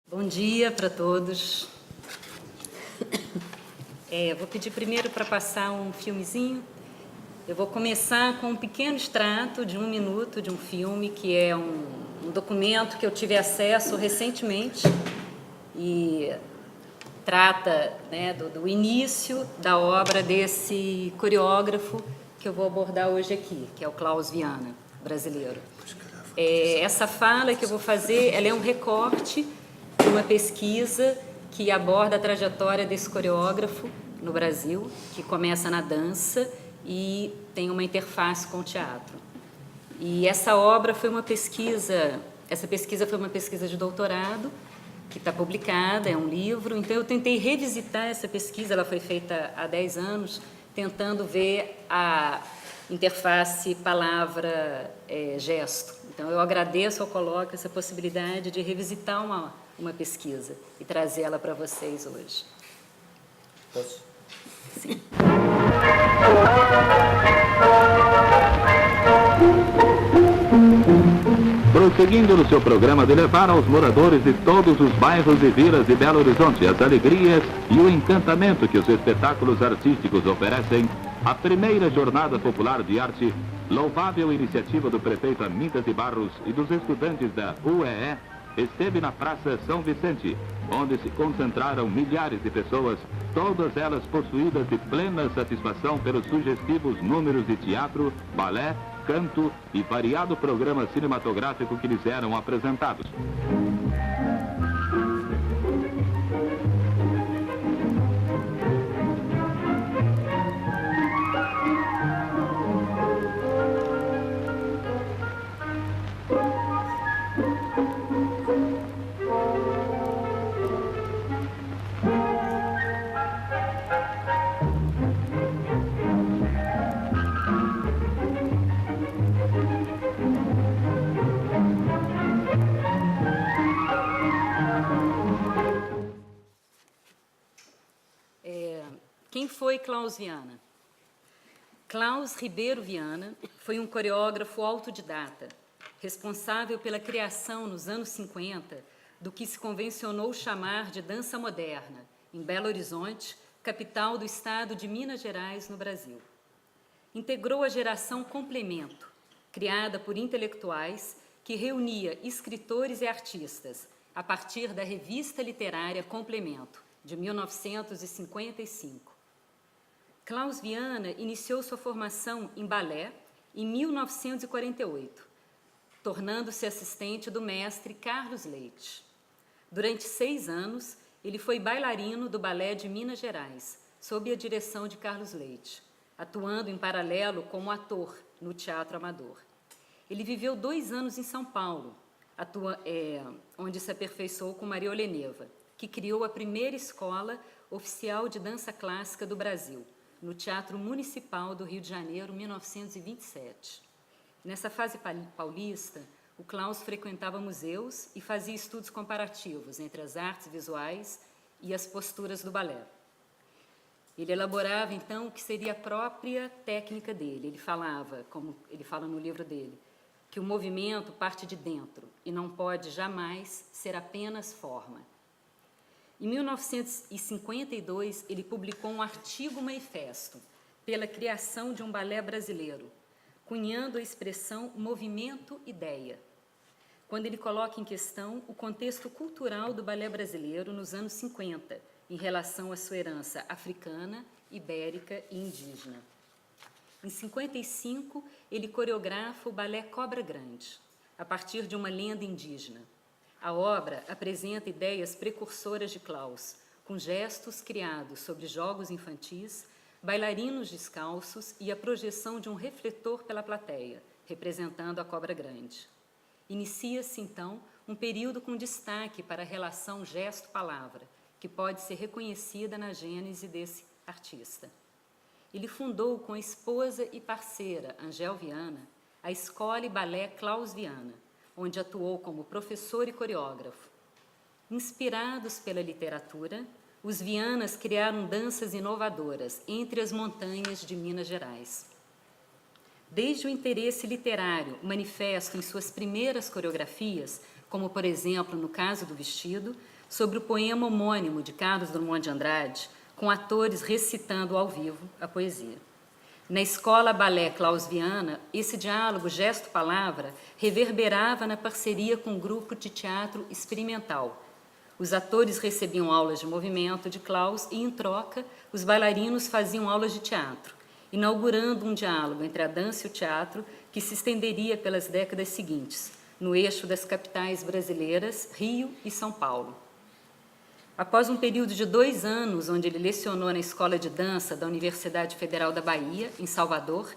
Bom dia para todos. Vou pedir primeiro para passar um filmezinho. Eu vou começar com um pequeno extrato de 1 minuto de um filme que é um documento que eu tive acesso recentemente e trata, né, do início da obra desse coreógrafo que eu vou abordar hoje aqui, que é o Klaus Viana, brasileiro. Essa fala que eu vou fazer, ela é um recorte de uma pesquisa que aborda a trajetória desse coreógrafo no Brasil, que começa na dança e tem uma interface com o teatro. E essa obra foi uma pesquisa, foi uma pesquisa de doutorado, que está publicada, é um livro, então eu tentei revisitar essa pesquisa, ela foi feita há 10 anos, tentando ver a interface palavra-gesto. Então eu agradeço ao Colóquio essa possibilidade de revisitar uma pesquisa e trazê-la para vocês hoje. Posso? Sim. Prosseguindo no seu programa de levar aos moradores de todos os bairros e vilas de Belo Horizonte as alegrias e o encantamento que os espetáculos artísticos oferecem, a primeira Jornada Popular de Arte, louvável iniciativa do prefeito Amintas de Barros e dos estudantes da UEE, esteve na Praça São Vicente, onde se concentraram milhares de pessoas, todas elas possuídas de plena satisfação pelos sugestivos números de teatro, balé, canto e variado programa cinematográfico que lhes eram apresentados. Quem foi Klaus Viana? Klaus Ribeiro Viana foi um coreógrafo autodidata, responsável pela criação, nos anos 50, do que se convencionou chamar de dança moderna, em Belo Horizonte, capital do estado de Minas Gerais, no Brasil. Integrou a geração Complemento, criada por intelectuais que reunia escritores e artistas, a partir da revista literária Complemento, de 1955. Klaus Viana iniciou sua formação em balé em 1948, tornando-se assistente do mestre Carlos Leite. Durante 6 anos, ele foi bailarino do Balé de Minas Gerais, sob a direção de Carlos Leite, atuando em paralelo como ator no Teatro Amador. Ele viveu 2 anos em São Paulo, onde se aperfeiçoou com Maria Oleneva, que criou a primeira escola oficial de dança clássica do Brasil, no Teatro Municipal do Rio de Janeiro, 1927. Nessa fase paulista, o Klaus frequentava museus e fazia estudos comparativos entre as artes visuais e as posturas do balé. Ele elaborava, então, o que seria a própria técnica dele. Ele falava, como ele fala no livro dele, que o movimento parte de dentro e não pode jamais ser apenas forma. Em 1952, ele publicou um artigo-manifesto pela criação de um balé brasileiro, cunhando a expressão movimento-ideia, quando ele coloca em questão o contexto cultural do balé brasileiro nos anos 50, em relação à sua herança africana, ibérica e indígena. Em 55, ele coreografa o balé Cobra Grande, a partir de uma lenda indígena. A obra apresenta ideias precursoras de Klaus, com gestos criados sobre jogos infantis, bailarinos descalços e a projeção de um refletor pela plateia, representando a cobra grande. Inicia-se, então, um período com destaque para a relação gesto-palavra, que pode ser reconhecida na gênese desse artista. Ele fundou com a esposa e parceira, Angel Viana, a Escola e Balé Klaus Viana, onde atuou como professor e coreógrafo. Inspirados pela literatura, os Vianas criaram danças inovadoras entre as montanhas de Minas Gerais. Desde o interesse literário manifesto em suas primeiras coreografias, como, por exemplo, no caso do vestido, sobre o poema homônimo de Carlos Drummond de Andrade, com atores recitando ao vivo a poesia. Na escola Balé Klaus Viana, esse diálogo gesto-palavra reverberava na parceria com um grupo de teatro experimental. Os atores recebiam aulas de movimento de Klaus e, em troca, os bailarinos faziam aulas de teatro, inaugurando um diálogo entre a dança e o teatro que se estenderia pelas décadas seguintes, no eixo das capitais brasileiras, Rio e São Paulo. Após um período de 2 anos, onde ele lecionou na Escola de Dança da Universidade Federal da Bahia, em Salvador,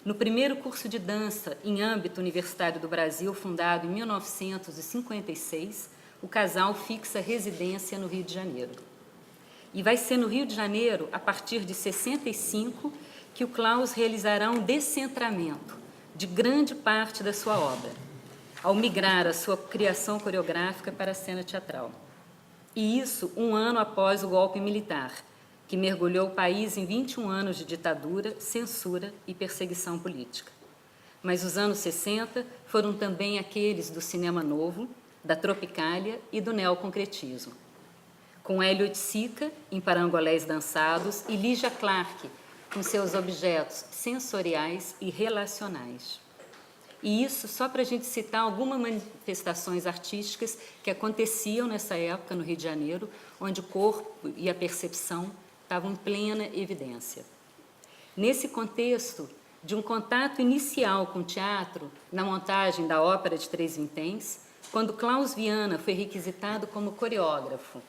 no primeiro curso de dança em âmbito universitário do Brasil, fundado em 1956, o casal fixa residência no Rio de Janeiro. E vai ser no Rio de Janeiro, a partir de 65, que o Klaus realizará um descentramento de grande parte da sua obra, ao migrar a sua criação coreográfica para a cena teatral. E isso 1 ano após o golpe militar, que mergulhou o país em 21 anos de ditadura, censura e perseguição política. Mas os anos 60 foram também aqueles do cinema novo, da tropicália e do neoconcretismo. Com Hélio Oiticica, em Parangolés Dançados, e Lígia Clark, com seus objetos sensoriais e relacionais. E isso só para a gente citar algumas manifestações artísticas que aconteciam nessa época no Rio de Janeiro, onde o corpo e a percepção estavam em plena evidência. Nesse contexto de um contato inicial com o teatro, na montagem da Ópera de Três Vinténs, quando Klaus Viana foi requisitado como coreógrafo,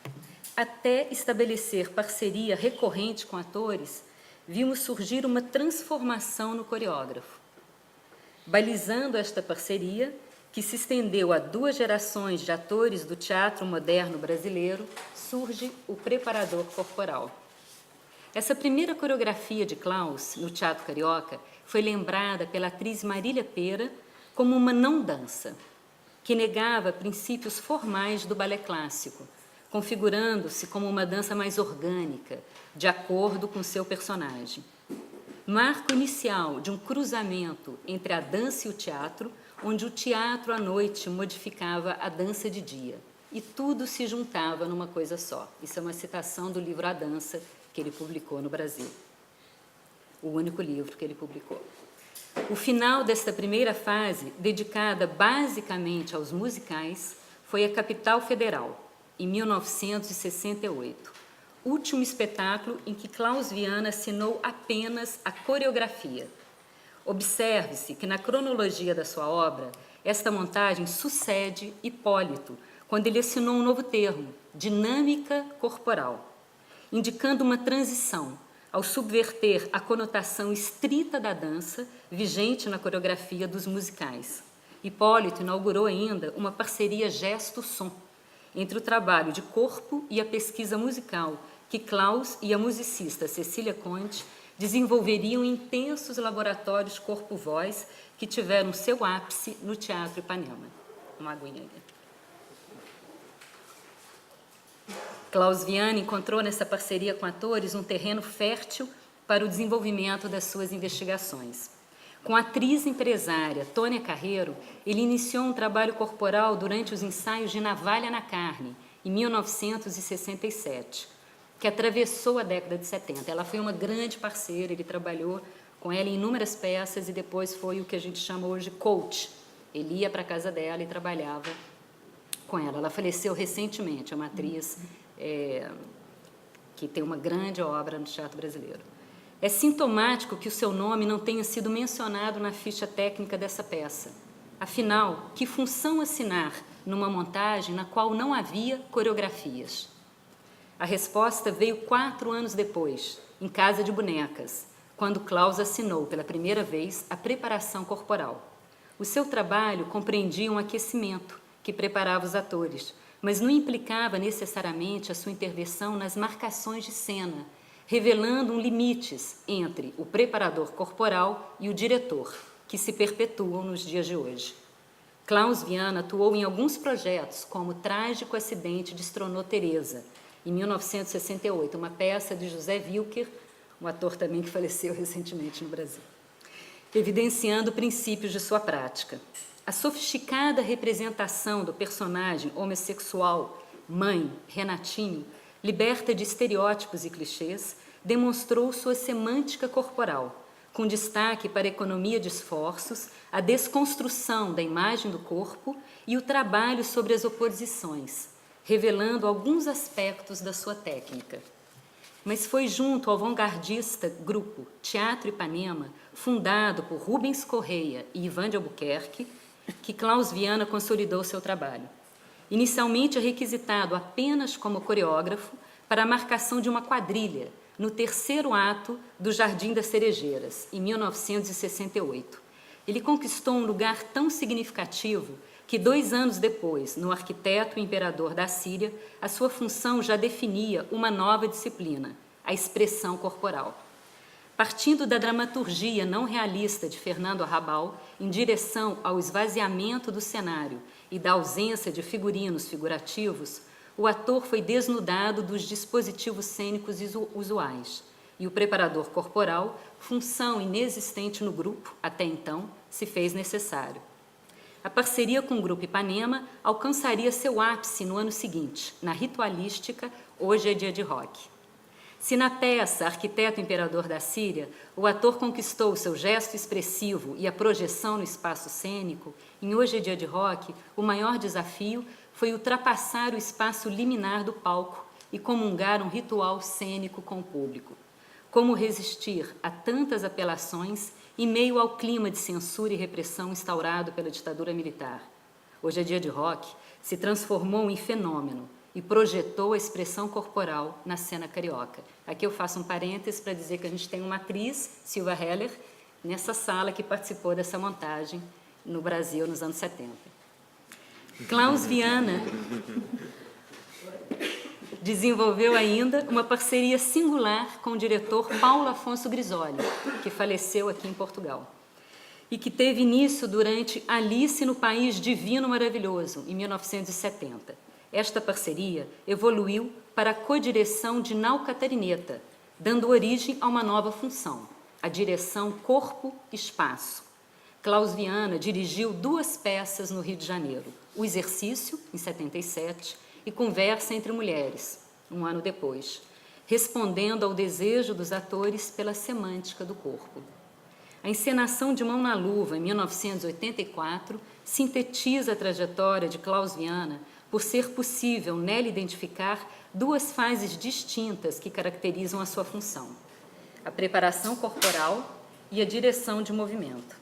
até estabelecer parceria recorrente com atores, vimos surgir uma transformação no coreógrafo. Balizando esta parceria, que se estendeu a 2 gerações de atores do teatro moderno brasileiro, surge o preparador corporal. Essa primeira coreografia de Klaus, no Teatro Carioca, foi lembrada pela atriz Marília Pera como uma não-dança, que negava princípios formais do balé clássico, configurando-se como uma dança mais orgânica, de acordo com seu personagem. Marco inicial de um cruzamento entre a dança e o teatro, onde o teatro à noite modificava a dança de dia, e tudo se juntava numa coisa só. Isso é uma citação do livro A Dança, que ele publicou no Brasil. O único livro que ele publicou. O final desta primeira fase, dedicada basicamente aos musicais, foi a Capital Federal, em 1968. Último espetáculo em que Klaus Viana assinou apenas a coreografia. Observe-se que na cronologia da sua obra, esta montagem sucede Hipólito, quando ele assinou um novo termo, dinâmica corporal, indicando uma transição ao subverter a conotação estrita da dança vigente na coreografia dos musicais. Hipólito inaugurou ainda uma parceria gesto-som entre o trabalho de corpo e a pesquisa musical que Klaus e a musicista Cecília Conte desenvolveriam em intensos laboratórios corpo-voz que tiveram seu ápice no Teatro Ipanema. Uma aguinha aí. Klaus Viana encontrou nessa parceria com atores um terreno fértil para o desenvolvimento das suas investigações. Com a atriz empresária Tônia Carreiro, ele iniciou um trabalho corporal durante os ensaios de Navalha na Carne, em 1967, que atravessou a década de 70. Ela foi uma grande parceira, ele trabalhou com ela em inúmeras peças e depois foi o que a gente chama hoje coach. Ele ia para a casa dela e trabalhava com ela. Ela faleceu recentemente, é uma atriz que tem uma grande obra no teatro brasileiro. É sintomático que o seu nome não tenha sido mencionado na ficha técnica dessa peça. Afinal, que função assinar numa montagem na qual não havia coreografias? A resposta veio 4 anos depois, em Casa de Bonecas, quando Klaus assinou pela primeira vez a preparação corporal. O seu trabalho compreendia um aquecimento que preparava os atores, mas não implicava necessariamente a sua intervenção nas marcações de cena, revelando limites entre o preparador corporal e o diretor, que se perpetuam nos dias de hoje. Klaus Viana atuou em alguns projetos, como O Trágico Acidente Destronou Teresa, em 1968, uma peça de José Wilker, um ator também que faleceu recentemente no Brasil, evidenciando princípios de sua prática. A sofisticada representação do personagem homossexual mãe, Renatinho, liberta de estereótipos e clichês, demonstrou sua semântica corporal, com destaque para a economia de esforços, a desconstrução da imagem do corpo e o trabalho sobre as oposições, revelando alguns aspectos da sua técnica. Mas foi junto ao vanguardista grupo Teatro Ipanema, fundado por Rubens Correia e Ivan de Albuquerque, que Klaus Viana consolidou seu trabalho. Inicialmente requisitado apenas como coreógrafo para a marcação de uma quadrilha no terceiro ato do Jardim das Cerejeiras, em 1968. Ele conquistou um lugar tão significativo que 2 anos depois, no Arquiteto e Imperador da Síria, a sua função já definia uma nova disciplina, a expressão corporal. Partindo da dramaturgia não realista de Fernando Arrabal, em direção ao esvaziamento do cenário e da ausência de figurinos figurativos, o ator foi desnudado dos dispositivos cênicos usuais e o preparador corporal, função inexistente no grupo até então, se fez necessário. A parceria com o Grupo Ipanema alcançaria seu ápice no ano seguinte, na ritualística Hoje é Dia de Rock. Se na peça Arquiteto Imperador da Síria, o ator conquistou seu gesto expressivo e a projeção no espaço cênico, em Hoje é Dia de Rock, o maior desafio foi ultrapassar o espaço liminar do palco e comungar um ritual cênico com o público. Como resistir a tantas apelações em meio ao clima de censura e repressão instaurado pela ditadura militar? Hoje é Dia de Rock se transformou em fenômeno e projetou a expressão corporal na cena carioca. Aqui eu faço um parêntese para dizer que a gente tem uma atriz, Silva Heller, nessa sala que participou dessa montagem no Brasil nos anos 70. Klaus Viana desenvolveu ainda uma parceria singular com o diretor Paulo Afonso Grisoli, que faleceu aqui em Portugal, e que teve início durante Alice no País Divino Maravilhoso, em 1970. Esta parceria evoluiu para a codireção de Nau Catarineta, dando origem a uma nova função, a direção Corpo-Espaço. Klaus Viana dirigiu 2 peças no Rio de Janeiro, O Exercício, em 77, e Conversa entre Mulheres, 1 ano depois, respondendo ao desejo dos atores pela semântica do corpo. A encenação de Mão na Luva, em 1984, sintetiza a trajetória de Klaus Viana por ser possível nela identificar 2 fases distintas que caracterizam a sua função: a preparação corporal e a direção de movimento.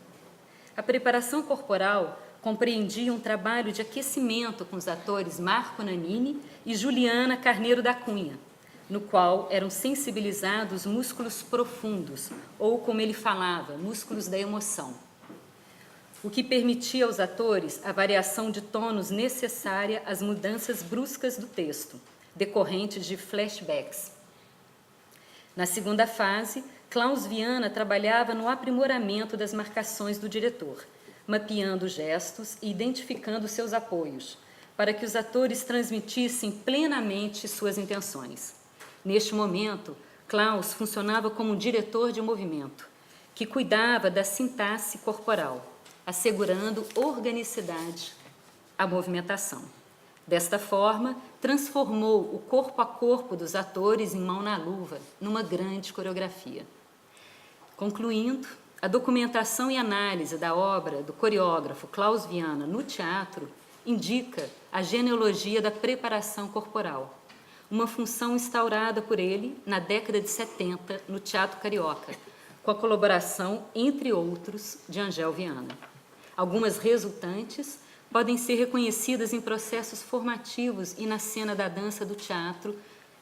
A preparação corporal compreendia um trabalho de aquecimento com os atores Marco Nanini e Juliana Carneiro da Cunha, no qual eram sensibilizados músculos profundos, ou, como ele falava, músculos da emoção, o que permitia aos atores a variação de tônus necessária às mudanças bruscas do texto, decorrentes de flashbacks. Na segunda fase, Klaus Viana trabalhava no aprimoramento das marcações do diretor, mapeando gestos e identificando seus apoios, para que os atores transmitissem plenamente suas intenções. Neste momento, Klaus funcionava como um diretor de movimento, que cuidava da sintaxe corporal, assegurando organicidade à movimentação. Desta forma, transformou o corpo a corpo dos atores em Mão na Luva numa grande coreografia. Concluindo, a documentação e análise da obra do coreógrafo Klaus Viana no teatro indica a genealogia da preparação corporal, uma função instaurada por ele na década de 70 no Teatro Carioca, com a colaboração, entre outros, de Angel Viana. Algumas resultantes podem ser reconhecidas em processos formativos e na cena da dança do teatro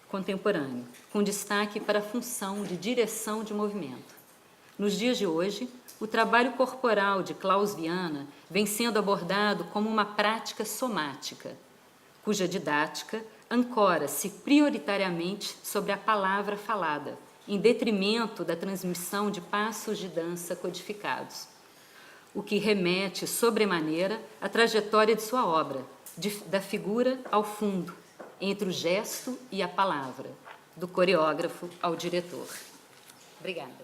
contemporâneo, com destaque para a função de direção de movimento. Nos dias de hoje, o trabalho corporal de Klaus Viana vem sendo abordado como uma prática somática, cuja didática ancora-se prioritariamente sobre a palavra falada, em detrimento da transmissão de passos de dança codificados, o que remete, sobremaneira, à trajetória de sua obra, da figura ao fundo, entre o gesto e a palavra, do coreógrafo ao diretor. Obrigada.